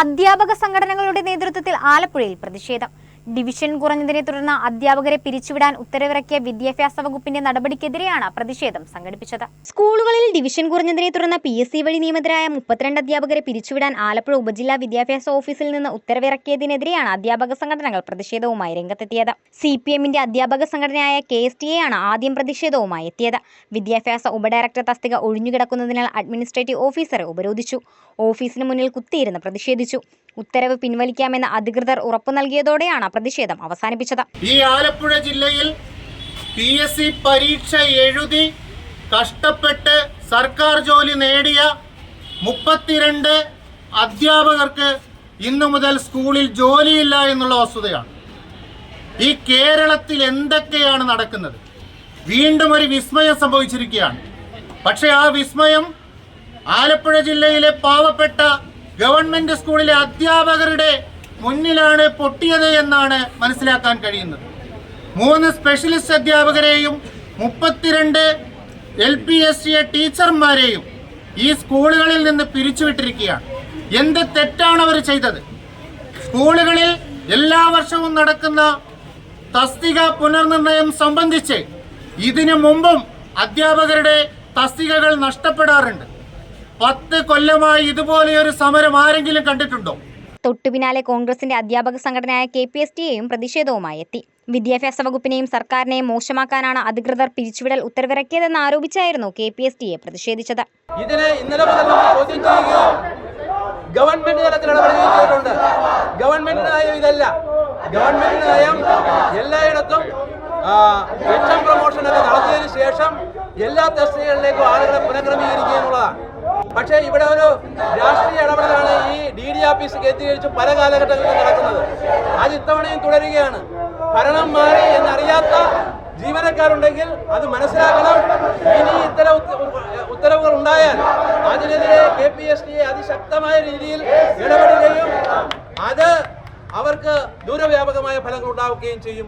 അധ്യാപക സംഘടനകളുടെ നേതൃത്വത്തിൽ ആലപ്പുഴയിൽ പ്രതിഷേധം. ഡിവിഷൻ കുറഞ്ഞതിനെ തുടർന്ന് അധ്യാപകരെ പിരിച്ചുവിടാൻ ഉത്തരവിറക്കിയ വിദ്യാഭ്യാസ വകുപ്പിന്റെ നടപടിക്കെതിരെയാണ് പ്രതിഷേധം സംഘടിപ്പിച്ചത്. സ്കൂളുകളിൽ ഡിവിഷൻ കുറഞ്ഞതിനെ തുടർന്ന് PSC വഴി നിയമിതരായ 32 അധ്യാപകരെ പിരിച്ചുവിടാൻ ആലപ്പുഴ ഉപജില്ലാ വിദ്യാഭ്യാസ ഓഫീസിൽ നിന്ന് ഉത്തരവിറക്കിയതിനെതിരെയാണ് അധ്യാപക സംഘടനകൾ പ്രതിഷേധവുമായി രംഗത്തെത്തിയത്. CPMന്റെ അധ്യാപക സംഘടനയായ KSTA ആണ് ആദ്യം പ്രതിഷേധവുമായി എത്തിയത്. വിദ്യാഭ്യാസ ഉപഡയറക്ടർ തസ്തിക ഒഴിഞ്ഞുകിടക്കുന്നതിനാൽ അഡ്മിനിസ്ട്രേറ്റീവ് ഓഫീസറെ ഉപരോധിച്ചു. ഓഫീസിന് മുന്നിൽ കുത്തിയിരുന്ന് പ്രതിഷേധിച്ചു. ഉത്തരവ് പിൻവലിക്കാമെന്ന് അധികൃതർ ഉറപ്പു നൽകിയതോടെയാണ് പ്രതിഷേധം അവസാനിപ്പിച്ചത്. ഈ ആലപ്പുഴ ജില്ലയിൽ PSC പരീക്ഷ എഴുതി കഷ്ടപ്പെട്ട് സർക്കാർ ജോലി നേടിയ 32 അധ്യാപകർക്ക് ഇന്നു മുതൽ സ്കൂളിൽ ജോലിയില്ല എന്നുള്ള വസ്തുതയാണ്. ഈ കേരളത്തിൽ എന്തൊക്കെയാണ് നടക്കുന്നത്? വീണ്ടും ഒരു വിസ്മയം സംഭവിച്ചിരിക്കുകയാണ്. പക്ഷേ ആ വിസ്മയം ആലപ്പുഴ ജില്ലയിലെ പാവപ്പെട്ട ഗവൺമെന്റ് സ്കൂളിലെ അധ്യാപകരുടെ മുന്നിലാണ് പൊട്ടിയത് എന്നാണ് മനസ്സിലാക്കാൻ കഴിയുന്നത്. 3 സ്പെഷ്യലിസ്റ്റ് അധ്യാപകരെയും 32 LPSTA ടീച്ചർമാരെയും ഈ സ്കൂളുകളിൽ നിന്ന് പിരിച്ചുവിട്ടിരിക്കുകയാണ്. എന്ത് തെറ്റാണ് അവർ ചെയ്തത്? സ്കൂളുകളിൽ എല്ലാ വർഷവും നടക്കുന്ന തസ്തിക പുനർനിർണയം സംബന്ധിച്ച് ഇതിനു മുമ്പും അധ്യാപകരുടെ തസ്തികകൾ നഷ്ടപ്പെടാറുണ്ട്. 10 കൊല്ലമായി ഇതുപോലെയൊരു സമരം ആരെങ്കിലും കണ്ടിട്ടുണ്ടോ? തൊട്ടുപിന്നാലെ കോൺഗ്രസിന്റെ അധ്യാപക സംഘടനയായ KPSTയും പ്രതിഷേധവുമായി എത്തി. വിദ്യാഭ്യാസ വകുപ്പിനെയും സർക്കാരിനെയും മോശമാക്കാനാണ് അധികൃതർ പിരിച്ചുവിടൽ ഉത്തരവിറക്കിയതെന്ന് ആരോപിച്ചായിരുന്നു KPSTA പ്രതിഷേധിച്ചത്. ഇതിനെ ഇന്നലെ മുതൽ ചോദ്യം ചെയ്യുകയോ ഗവൺമെന്റ് തലത്തിൽ ഇടപെടുകയുണ്ട്. ഗവൺമെന്റ് നയം ഇതല്ല. ഗവൺമെന്റ് നയം എല്ലായിടത്തും HR പ്രൊമോഷനൊക്കെ നടത്തിയതിനു ശേഷം എല്ലാ തസ്തികകളിലേക്കും ആളുകളെ പുനഃക്രമീകരിക്കുക എന്നുള്ളതാണ്. പക്ഷേ ഇവിടെ ഒരു രാഷ്ട്രീയ ഇടപെടലാണ് ഈ DDRPC കേന്ദ്രീകരിച്ച് പല കാലഘട്ടങ്ങളിലും നടക്കുന്നത്. അത് ഇത്തവണയും തുടരുകയാണ്. ഭരണം മാറി എന്നറിയാത്ത ജീവനക്കാരുണ്ടെങ്കിൽ അത് മനസ്സിലാക്കണം. ഇനി ഇത്തരം ഉത്തരവുകൾ ഉണ്ടായാൽ അതിനെതിരെ KPSTA അതിശക്തമായ രീതിയിൽ ഇടപെടുകയും അത് അവർക്ക് ദൂരവ്യാപകമായ ഫലങ്ങൾ ഉണ്ടാവുകയും ചെയ്യും.